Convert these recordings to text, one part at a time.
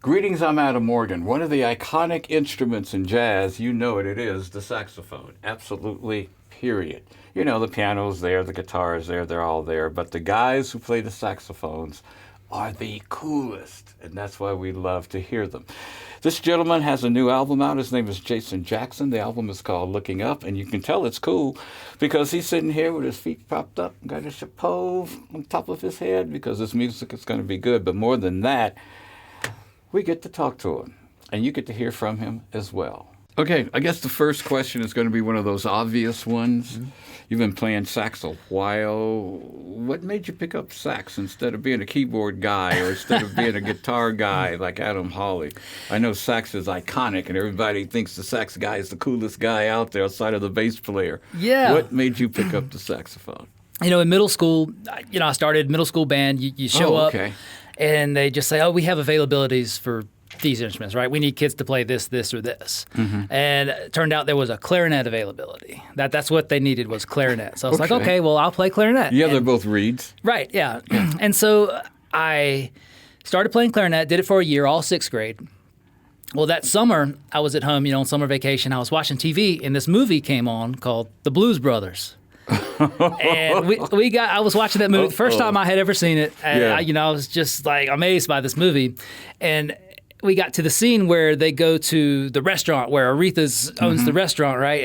Greetings, I'm Adam Morgan. One of the iconic instruments in jazz, you know it is the saxophone. Absolutely, period. You know, the piano's there, the guitar's there, they're all there. But the guys who play the saxophones are the coolest, and that's why we love to hear them. This gentleman has a new album out. His name is Jason Jackson. The album is called Looking Up, and you can tell it's cool because he's sitting here with his feet propped up, got a chapeau on top of his head because his music is going to be good. But more than that, we get to talk to him, and you get to hear from him as well. Okay, I guess the first question is going to be one of those obvious ones. Mm-hmm. You've been playing sax a while. What made you pick up sax instead of being a keyboard guy or instead of being a guitar guy like Adam Hawley? I know sax is iconic, and everybody thinks the sax guy is the coolest guy out there outside of the bass player. Yeah. What made you pick up the saxophone? You know, in middle school, I started middle school band. You show up, and they just say, oh, we have availabilities for these instruments, right? We need kids to play this, this, or this. Mm-hmm. And it turned out there was a clarinet availability. That's what they needed was clarinet. So I was like, okay, well, I'll play clarinet. Yeah, they're both reeds. Right, yeah. And so I started playing clarinet, did it for a year, all sixth grade. Well, that summer, I was at home, on summer vacation. I was watching TV, and this movie came on called The Blues Brothers. And I was watching that movie the first time I had ever seen it. And I was just like amazed by this movie. And we got to the scene where they go to the restaurant where Aretha owns the restaurant, right?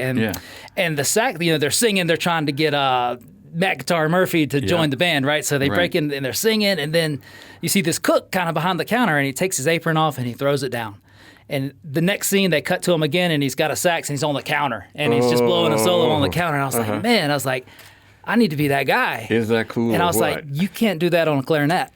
And the sax, they're singing, they're trying to get Matt Guitar Murphy to join the band, right? So they break in and they're singing, and then you see this cook kind of behind the counter, and he takes his apron off and he throws it down. And the next scene, they cut to him again, and he's got a sax, and he's on the counter, and he's just blowing a solo on the counter. And I was like, man, I need to be that guy. Is that cool? And I was like, you can't do that on a clarinet.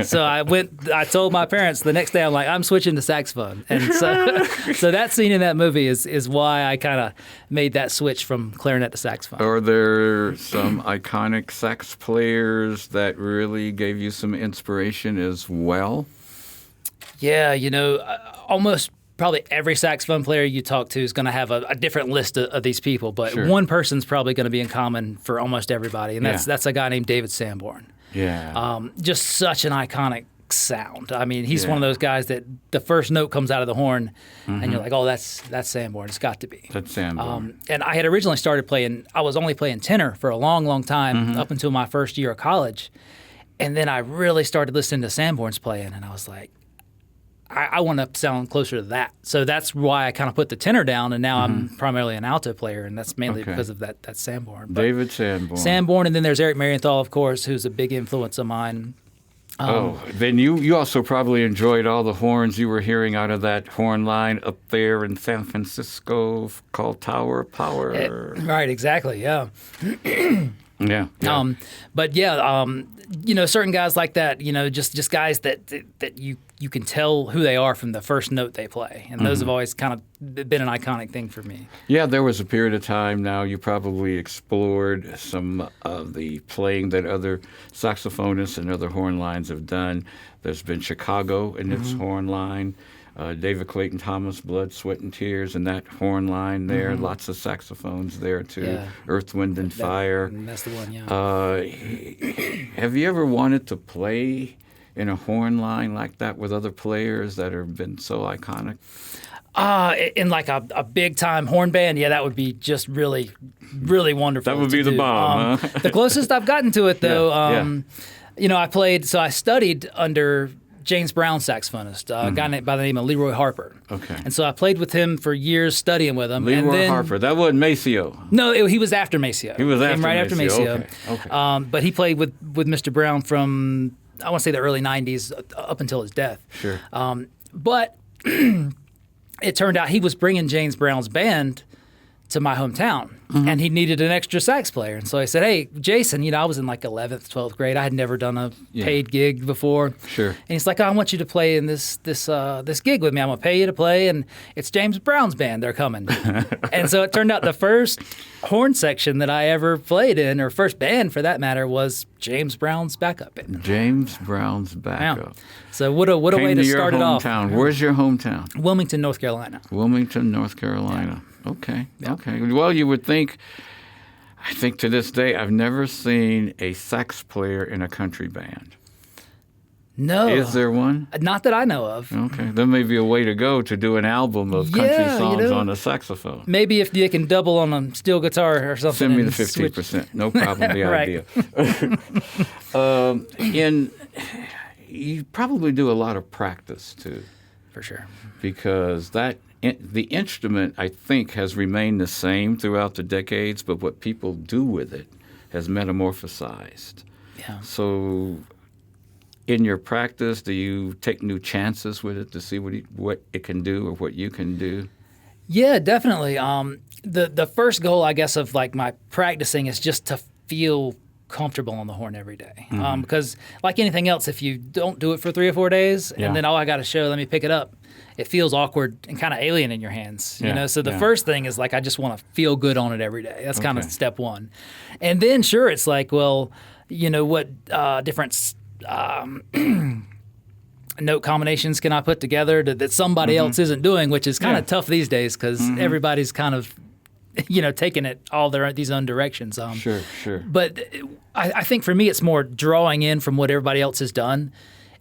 So I told my parents the next day, I'm like, I'm switching to saxophone. And so that scene in that movie is why I kind of made that switch from clarinet to saxophone. Are there some iconic sax players that really gave you some inspiration as well? Yeah, almost probably every saxophone player you talk to is going to have a different list of these people, but one person's probably going to be in common for almost everybody, and that's a guy named David Sanborn. Yeah. Just such an iconic sound. I mean, he's one of those guys that the first note comes out of the horn, and you're like, oh, that's Sanborn. It's got to be. That's Sanborn. And I had originally started I was only playing tenor for a long, long time, up until my first year of college, and then I really started listening to Sanborn's playing, and I was like, I want to sound closer to that. So that's why I kind of put the tenor down, and now I'm primarily an alto player, and that's mainly because of that Sanborn. But David Sanborn. Sanborn, and then there's Eric Marienthal, of course, who's a big influence of mine. Then you also probably enjoyed all the horns you were hearing out of that horn line up there in San Francisco called Tower of Power. Right, exactly, yeah. Yeah. But certain guys like that, just guys that you can tell who they are from the first note they play. And those have always kind of been an iconic thing for me. Yeah, there was a period of time now you probably explored some of the playing that other saxophonists and other horn lines have done. There's been Chicago in its horn line. David Clayton Thomas, Blood, Sweat, and Tears, and that horn line there. Lots of saxophones there, too. Yeah. Earth, Wind, and Fire. That's the one, yeah. Have you ever wanted to play in a horn line like that with other players that have been so iconic? In like a big-time horn band, that would be just really, really wonderful. That would be the bomb, huh? The closest I've gotten to it, though, I studied under James Brown, saxophonist, a guy by the name of Leroy Harper. Okay. And so I played with him for years, studying with him. Leroy Harper. That wasn't Maceo. No, he was after Maceo. He was after after Maceo. Okay. But he played with Mr. Brown from, I want to say, the early 90s up until his death. Sure. But it turned out he was bringing James Brown's band to my hometown, and he needed an extra sax player. And so I said, hey, Jason, I was in like 11th, 12th grade. I had never done a paid gig before. Sure. And he's like, I want you to play in this gig with me. I'm going to pay you to play, and it's James Brown's band. They're coming. And so it turned out the first horn section that I ever played in, or first band for that matter, was James Brown's backup band. James Brown's backup. Yeah. So what a way to start it off. Where's your hometown? Wilmington, North Carolina. Wilmington, North Carolina. Yeah. Okay. Yeah. Okay. Well, you would think, I think to this day, I've never seen a sax player in a country band. No. Is there one? Not that I know of. Okay, there may be a way to go to do an album of country songs on a saxophone. Maybe if you can double on a steel guitar or something. Send me the and 15%. No problem. The Right. idea. You probably do a lot of practice too, For sure. because the instrument, I think, has remained the same throughout the decades, but what people do with it has metamorphosized. Yeah. So, in your practice, do you take new chances with it to see what it can do or what you can do? Yeah, definitely. The first goal, I guess, of like my practicing is just to feel comfortable on the horn every day. Because like anything else, if you don't do it for 3 or 4 days and then, I got a show, let me pick it up, it feels awkward and kind of alien in your hands, you know? So the first thing is like, I just want to feel good on it every day. That's kind of step one. And then sure, it's like, well, you know, what different note combinations can I put together that somebody else isn't doing, which is kind of tough these days because everybody's kind of, you know, taking it all these own directions. Sure. But I think for me, it's more drawing in from what everybody else has done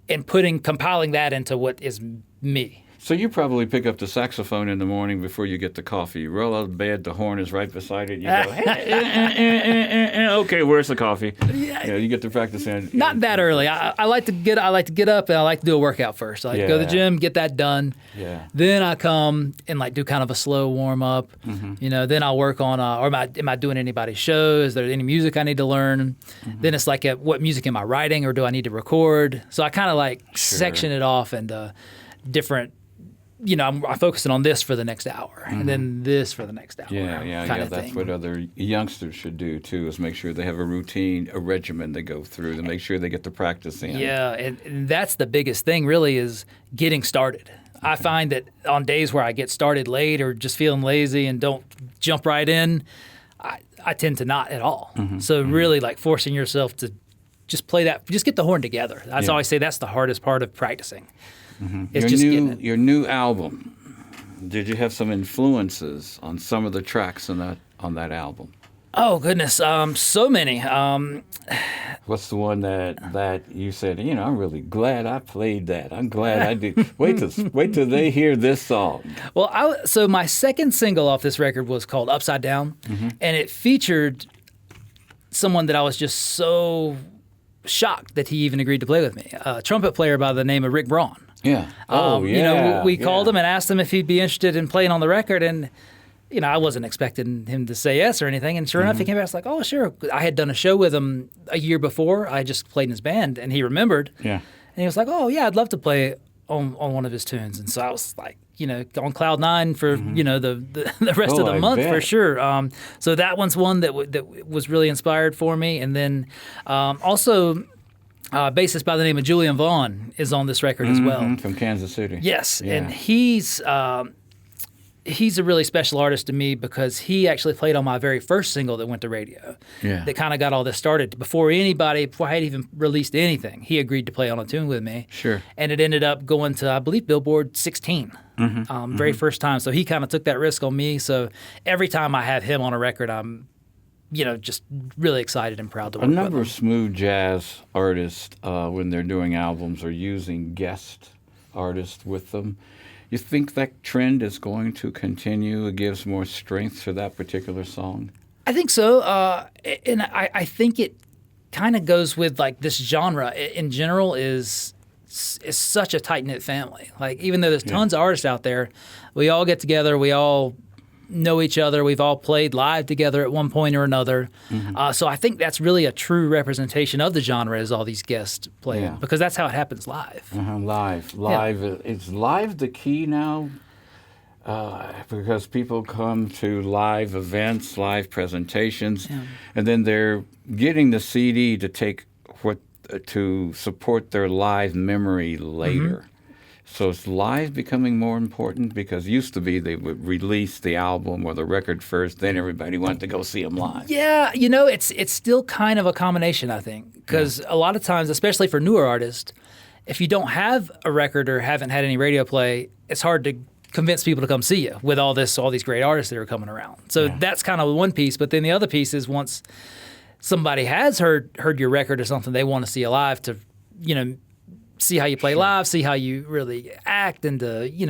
and compiling that into what is me. So you probably pick up the saxophone in the morning before you get the coffee. You roll out of bed, the horn is right beside it. You go, okay, where's the coffee? You get to practice in. Not that early. I like to get up and I like to do a workout first. I like to go to the gym, get that done. Yeah. Then I come and like do kind of a slow warm up. You know, then I'll work on or am I doing anybody's show? Is there any music I need to learn? Then it's like what music am I writing or do I need to record? So I kind of like section it off into different. You know, I'm focusing on this for the next hour, and then this for the next hour. Yeah. That's what other youngsters should do too: is make sure they have a routine, a regimen they go through to make sure they get the practice in. Yeah, and that's the biggest thing, really, is getting started. I find that on days where I get started late or just feeling lazy and don't jump right in, I tend to not at all. So really, like forcing yourself to just play that, just get the horn together. That's always say that's the hardest part of practicing. It's Your new album, did you have some influences on some of the tracks on that album? Oh goodness, so many. What's the one that you said? You know, I'm really glad I played that. I'm glad I did. Wait till they hear this song. Well, so my second single off this record was called "Upside Down," and it featured someone that I was just so shocked that he even agreed to play with me. A trumpet player by the name of Rick Braun. Yeah. You know, we called him and asked him if he'd be interested in playing on the record, and you know, I wasn't expecting him to say yes or anything. And sure enough, he came back. I was like, "Oh, sure." I had done a show with him a year before. I just played in his band, and he remembered. Yeah. And he was like, "Oh, yeah, I'd love to play on one of his tunes." And so I was like, you know, on cloud nine for you know the rest of the month for sure. So that one's one that was really inspired for me, and then also. Bassist by the name of Julian Vaughn is on this record as well. From Kansas City. Yes, and he's a really special artist to me because he actually played on my very first single that went to radio. Yeah. That kind of got all this started. Before I had even released anything, he agreed to play on a tune with me. Sure. And it ended up going to, I believe, Billboard 16. Very first time. So he kind of took that risk on me. So every time I have him on a record, I'm just really excited and proud to work with him. A number of smooth jazz artists, when they're doing albums, are using guest artists with them. You think that trend is going to continue? It gives more strength to that particular song? I think so. And I think it kind of goes with like this genre in general is such a tight-knit family. Like even though there's tons of artists out there, we all get together, we all know each other. We've all played live together at one point or another. So I think that's really a true representation of the genre is all these guests playing because that's how it happens live. Live. Is live the key now? Because people come to live events, live presentations, and then they're getting the CD to to support their live memory later. So is live becoming more important? Because used to be they would release the album or the record first, then everybody wanted to go see them live. Yeah, it's still kind of a combination, I think, because a lot of times, especially for newer artists, if you don't have a record or haven't had any radio play, it's hard to convince people to come see you with all these great artists that are coming around. So that's kind of one piece. But then the other piece is once somebody has heard your record or something, they want to see you live to, see how you play live, see how you really act, and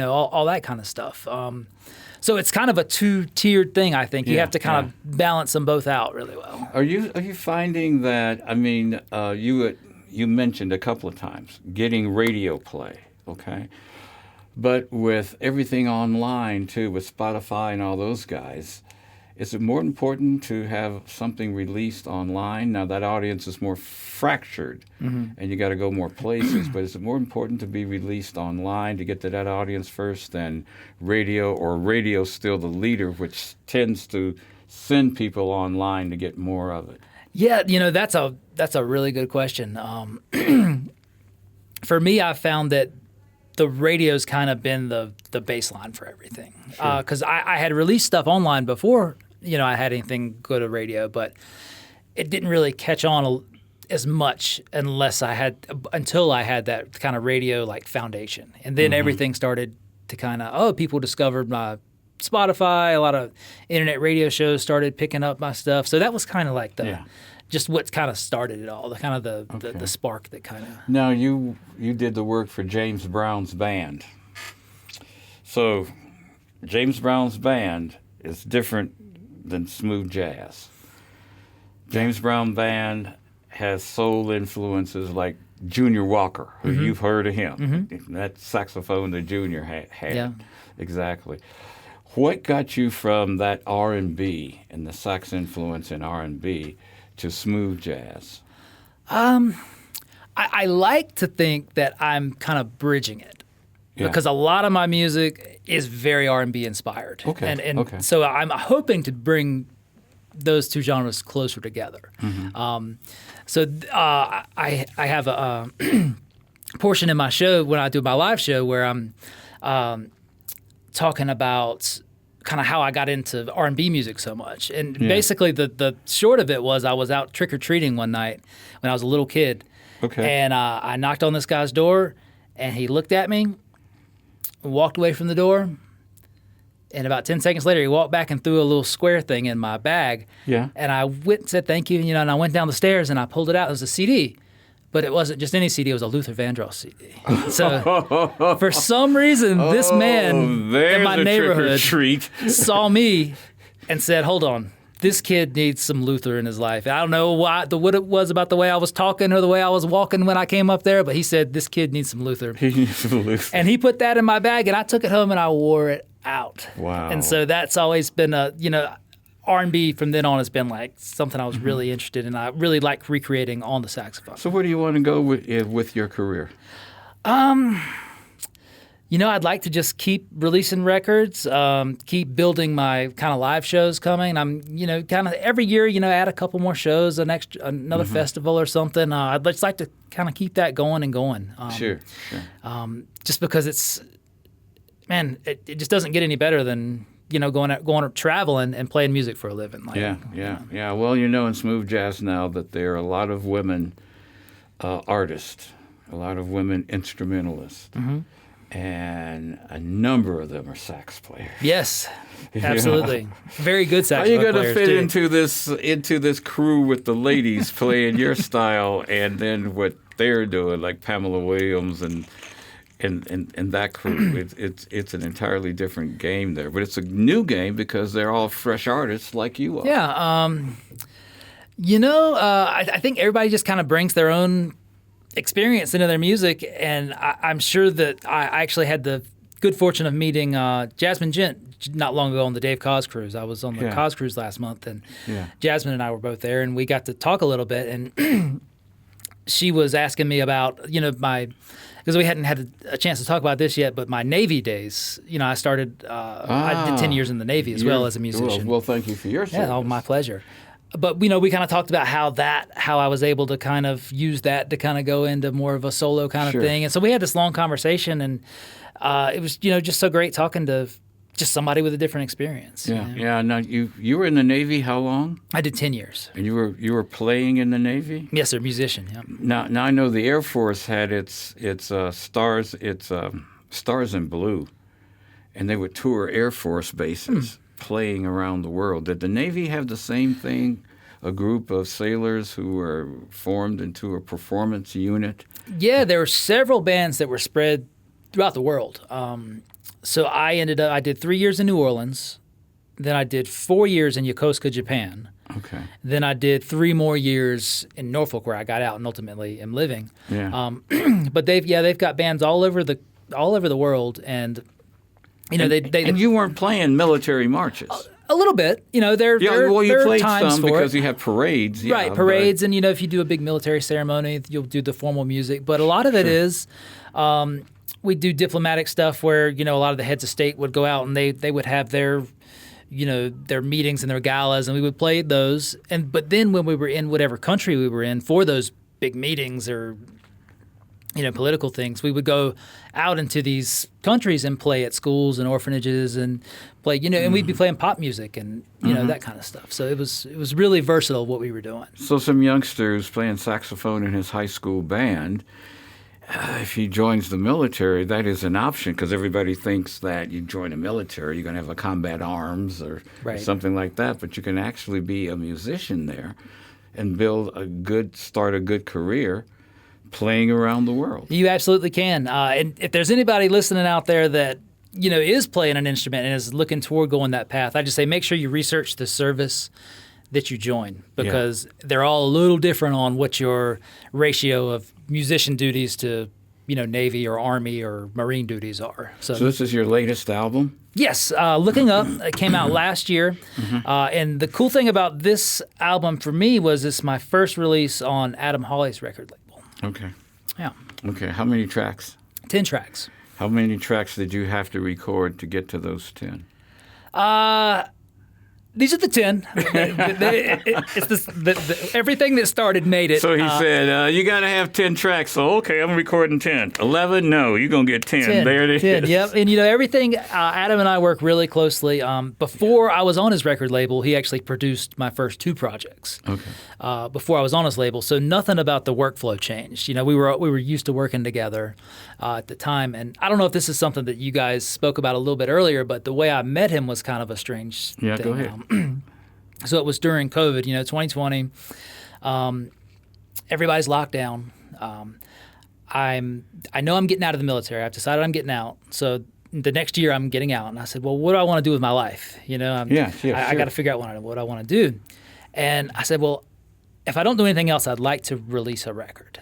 all that kind of stuff. So it's kind of a two-tiered thing, I think. You have to kind of balance them both out really well. Are you finding that? I mean, you mentioned a couple of times getting radio play, okay? But with everything online too, with Spotify and all those guys, is it more important to have something released online? Now that audience is more fractured, and you got to go more places. But is it more important to be released online to get to that audience first than radio, or radio still the leader, which tends to send people online to get more of it? Yeah, that's a really good question. For me, I found that the radio's kind of been the baseline for everything. Because I had released stuff online before, I had anything go to radio, but it didn't really catch on as much until I had that kind of radio like foundation. And then everything started to kind of, people discovered my Spotify, a lot of internet radio shows started picking up my stuff. So that was kind of like just what kind of started it all, the spark that kind of. Now you did the work for James Brown's band. So James Brown's band is different than smooth jazz. James Brown band has soul influences like Junior Walker, who you've heard of him. That saxophone that Junior had. Yeah. Exactly. What got you from that R&B and the sax influence in R&B to smooth jazz? I like to think that I'm kind of bridging it. Because a lot of my music is very R&B inspired. Okay. And so I'm hoping to bring those two genres closer together. I have a portion in my show when I do my live show where I'm talking about kind of how I got into R&B music so much. And basically the short of it was I was out trick-or-treating one night when I was a little kid. Okay. And I knocked on this guy's door, and he looked at me, walked away from the door, and about 10 seconds later, he walked back and threw a little square thing in my bag. Yeah. And I went and said thank you, and I went down the stairs, and I pulled it out. It was a CD. But it wasn't just any CD. It was a Luther Vandross CD. So for some reason, this man in my neighborhood saw me and said, hold on. This kid needs some Luther in his life. I don't know what it was about the way I was talking or the way I was walking when I came up there, but he said, this kid needs some Luther. He needs some Luther. And he put that in my bag, and I took it home and I wore it out. Wow. And so that's always been R&B from then on has been like something I was really interested in. I really like recreating on the saxophone. So where do you want to go with your career? I'd like to just keep releasing records, keep building my kind of live shows coming. I'm, kind of every year, add a couple more shows, another festival or something. I'd just like to kind of keep that going and going. Sure. Just because it just doesn't get any better than, going traveling and playing music for a living. Yeah. Well, in smooth jazz now that there are a lot of women artists, a lot of women instrumentalists. And a number of them are sax players. Yes, absolutely. Very good sax players. How are you going to fit into this crew with the ladies playing your style and then what they're doing, like Pamela Williams and that crew? It's an entirely different game there, but it's a new game because they're all fresh artists like you are. Yeah. I think everybody just kind of brings their own experience into their music, and I'm sure that I actually had the good fortune of meeting Jasmine Gent not long ago on the Dave Koz cruise. I was on the Koz cruise last month, and Jasmine and I were both there, and we got to talk a little bit, and she was asking me about, because we hadn't had a chance to talk about this yet, but my Navy days, I started, I did 10 years in the Navy as well as a musician. Well, thank you for your service. Yeah, my pleasure. But, we kind of talked about how I was able to kind of use that to kind of go into more of a solo kind of thing. And so we had this long conversation, and it was, just so great talking to just somebody with a different experience. Yeah. Now, you were in the Navy how long? I did 10 years. And you were playing in the Navy? Yes, sir, musician, yeah. Now I know the Air Force had its stars in blue, and they would tour Air Force bases. Playing around the world. Did the Navy have the same thing a group of sailors who were formed into a performance unit? Yeah, there were several bands that were spread throughout the world. So I did 3 years in New Orleans. Then I did 4 years in Yokosuka, Japan. Okay. Then I did 3 more years in Norfolk, where I got out and ultimately am living. Yeah. But they've got bands all over the world, and and you weren't playing military marches. A little bit, there you are played times some for because it. you have parades. Yeah, Right, parades, and if you do a big military ceremony, you'll do the formal music. But a lot of it is, we do diplomatic stuff where a lot of the heads of state would go out and they would have their meetings and their galas, and we would play those. But then when we were in whatever country we were in for those big meetings or political things, we would go out into these countries and play at schools and orphanages and play, and we'd be playing pop music and that kind of stuff. So it was really versatile what we were doing. So some youngsters playing saxophone in his high school band. If he joins the military, that is an option because everybody thinks that you join the military, you're going to have a combat arms or something like that. But you can actually be a musician there and start a good career playing around the world. You absolutely can. And if there's anybody listening out there that is playing an instrument and is looking toward going that path, I just say make sure you research the service that you join because they're all a little different on what your ratio of musician duties to Navy or Army or Marine duties are. So this is your latest album? Yes, Looking Up. It came out last year. And the cool thing about this album for me was it's my first release on Adam Hawley's record label. Okay. Yeah. Okay. How many tracks? 10 tracks. How many tracks did you have to record to get to those 10? These are the 10. Everything that started made it. So he said, you got to have 10 tracks. So, okay, I'm recording 10. 11? No, you're going to get 10. There it 10, is. Yep. And, everything, Adam and I work really closely. Before I was on his record label, he actually produced my first 2 projects. Okay. Before I was on his label. So nothing about the workflow changed. We were used to working together at the time. And I don't know if this is something that you guys spoke about a little bit earlier, but the way I met him was kind of a strange thing. Yeah, go ahead. So it was during COVID, 2020. Everybody's locked down. I know I'm getting out of the military. I've decided I'm getting out. So the next year I'm getting out. And I said, well, what do I want to do with my life? I got to figure out what I want to do. And I said, well, if I don't do anything else, I'd like to release a record.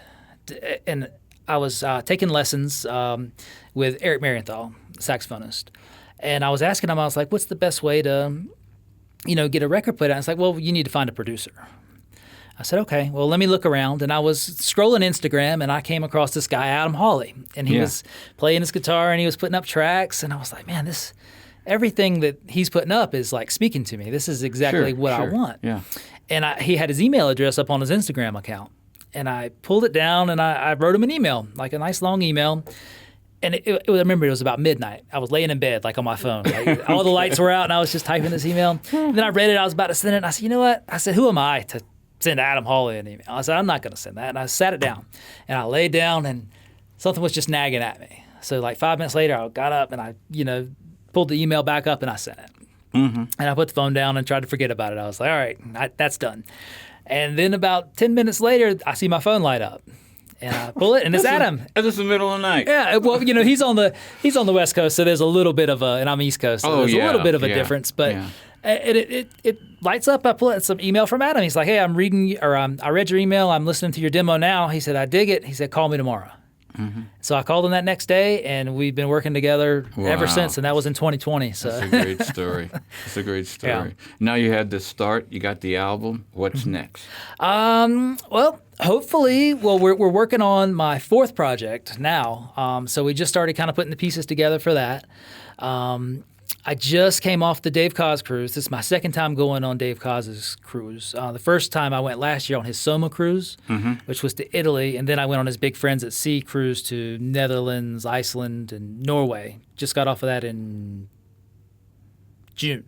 And I was taking lessons with Eric Marienthal, saxophonist. And I was asking him, I was like, what's the best way to get a record put out? It's like, well, you need to find a producer. I said, okay, well, let me look around. And I was scrolling Instagram, and I came across this guy, Adam Hawley. And he was playing his guitar, and he was putting up tracks. And I was like, man, everything that he's putting up is, like, speaking to me. This is exactly what I want. Yeah. And he had his email address up on his Instagram account. And I pulled it down, and I wrote him an email, like a nice long email. And I remember it was about midnight. I was laying in bed, like on my phone. Like, all the lights were out, and I was just typing this email. And then I read it. I was about to send it. And I said, you know what? I said, who am I to send Adam Hawley an email? I said, I'm not going to send that. And I sat it down. And I laid down, and something was just nagging at me. So like 5 minutes later, I got up, and I, pulled the email back up, and I sent it. And I put the phone down and tried to forget about it. I was like, all right, that's done. And then about 10 minutes later, I see my phone light up. And I pull it, and it's Adam. It's the middle of the night. Yeah, well, he's on the West Coast, so there's a little bit of and I'm East Coast, so there's a little bit of a difference. But it lights up. I pull it. It's an email from Adam. He's like, hey, I'm reading, or I read your email. I'm listening to your demo now. He said, I dig it. He said, call me tomorrow. So I called him that next day, and we've been working together ever since, and that was in 2020. So that's a great story. It's a great story. Yeah. Now you had the start. You got the album. What's next? Well, hopefully, we're working on my 4th project now. So we just started kind of putting the pieces together for that. I just came off the Dave Koz cruise. This is my 2nd time going on Dave Koz's cruise. The first time I went last year on his Soma cruise, which was to Italy, and then I went on his Big Friends at Sea cruise to Netherlands, Iceland, and Norway. Just got off of that in June.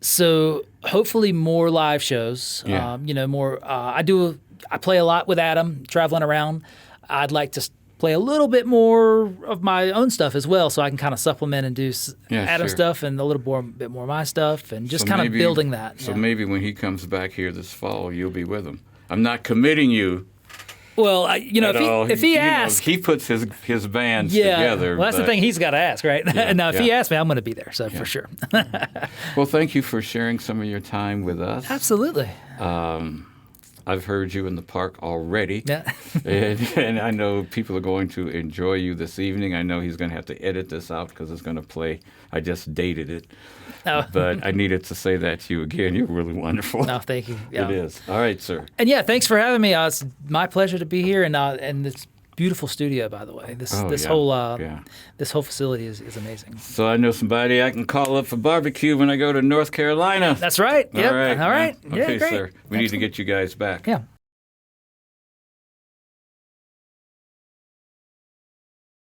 So hopefully more live shows. More. I play a lot with Adam, traveling around. I'd like to play a little bit more of my own stuff as well, so I can kind of supplement and do Adam sure. stuff and a little bit more of my stuff, and just So kind of maybe- building that. So yeah. maybe when he comes back here this fall, you'll be with him. I'm not committing you Well, at all. if he You know, asks, he puts his bands yeah. together. Well, that's the but- thing he's got to ask, right? Now, if he yeah. asks me, I'm going to be there, so for sure. Well, thank you for sharing some of your time with us. Absolutely. I've heard you in the park already. Yeah. and I know people are going to enjoy you this evening. I know he's going to have to edit this out because it's going to play. I just dated it. Oh. But I needed to say that to you again. You're really wonderful. No, thank you. Yeah. It is. All right, sir. And yeah, thanks for having me. It's my pleasure to be here, and this beautiful studio, by the way. This Oh, this yeah. whole Yeah. this whole facility is amazing. So I know somebody I can call up for barbecue when I go to North Carolina. That's right. Yep. All right. All right. man. Yeah, Okay, great. sir. We need to get you guys back. Yeah.